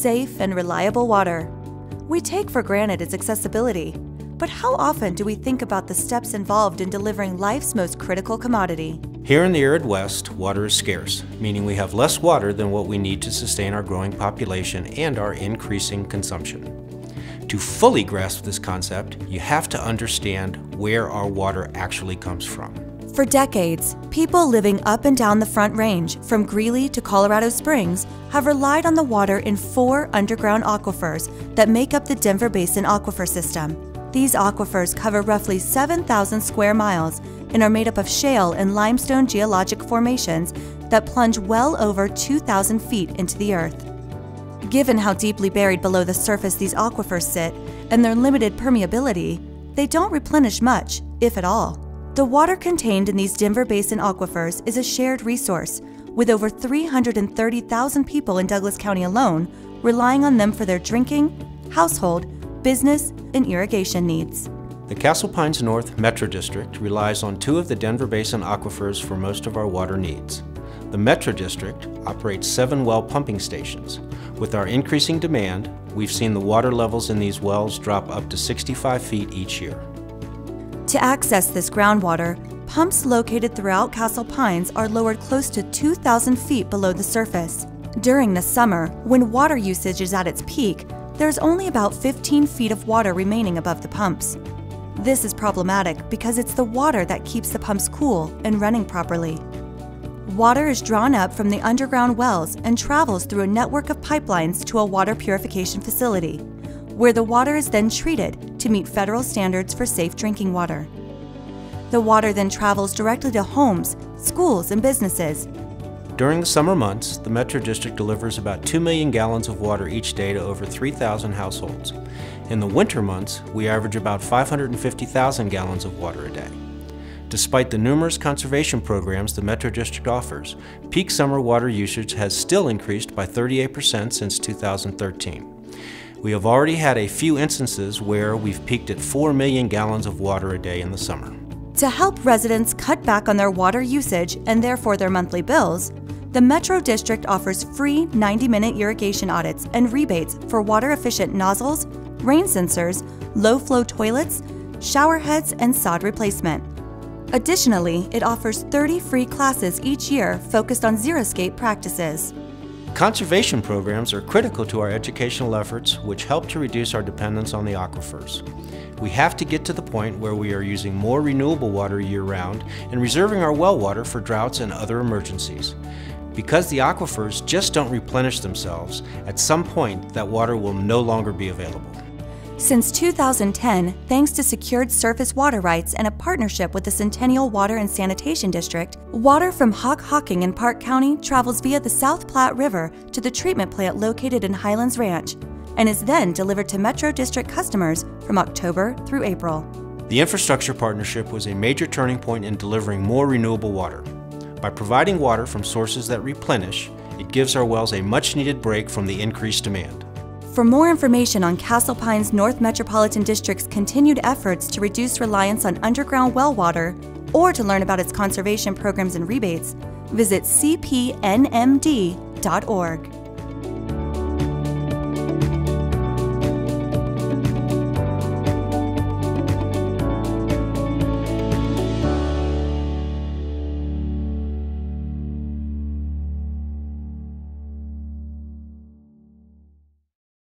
safe and reliable water. We take for granted its accessibility, but how often do we think about the steps involved in delivering life's most critical commodity? Here in the arid West, water is scarce, meaning we have less water than what we need to sustain our growing population and our increasing consumption. To fully grasp this concept, you have to understand where our water actually comes from. For decades, people living up and down the Front Range, from Greeley to Colorado Springs, have relied on the water in 4 underground aquifers that make up the Denver Basin Aquifer System. These aquifers cover roughly 7,000 square miles and are made up of shale and limestone geologic formations that plunge well over 2,000 feet into the earth. Given how deeply buried below the surface these aquifers sit and their limited permeability, they don't replenish much, if at all. The water contained in these Denver Basin aquifers is a shared resource, with over 330,000 people in Douglas County alone relying on them for their drinking, household, business, and irrigation needs. The Castle Pines North Metro District relies on 2 of the Denver Basin aquifers for most of our water needs. The Metro District operates 7 well pumping stations. With our increasing demand, we've seen the water levels in these wells drop up to 65 feet each year. To access this groundwater, pumps located throughout Castle Pines are lowered close to 2,000 feet below the surface. During the summer, when water usage is at its peak, there's only about 15 feet of water remaining above the pumps. This is problematic because it's the water that keeps the pumps cool and running properly. Water is drawn up from the underground wells and travels through a network of pipelines to a water purification facility, where the water is then treated to meet federal standards for safe drinking water. The water then travels directly to homes, schools, and businesses. During the summer months, the Metro District delivers about 2 million gallons of water each day to over 3,000 households. In the winter months, we average about 550,000 gallons of water a day. Despite the numerous conservation programs the Metro District offers, peak summer water usage has still increased by 38% since 2013. We have already had a few instances where we've peaked at 4 million gallons of water a day in the summer. To help residents cut back on their water usage and therefore their monthly bills, the Metro District offers free 90-minute irrigation audits and rebates for water-efficient nozzles, rain sensors, low-flow toilets, shower heads, and sod replacement. Additionally, it offers 30 free classes each year focused on xeriscape practices. Conservation programs are critical to our educational efforts, which help to reduce our dependence on the aquifers. We have to get to the point where we are using more renewable water year-round and reserving our well water for droughts and other emergencies. Because the aquifers just don't replenish themselves, at some point that water will no longer be available. Since 2010, thanks to secured surface water rights and a partnership with the Centennial Water and Sanitation District, water from Hockhocking in Park County travels via the South Platte River to the treatment plant located in Highlands Ranch and is then delivered to Metro District customers from October through April. The infrastructure partnership was a major turning point in delivering more renewable water. By providing water from sources that replenish, it gives our wells a much-needed break from the increased demand. For more information on Castle Pines North Metropolitan District's continued efforts to reduce reliance on underground well water, or to learn about its conservation programs and rebates, visit cpnmd.org.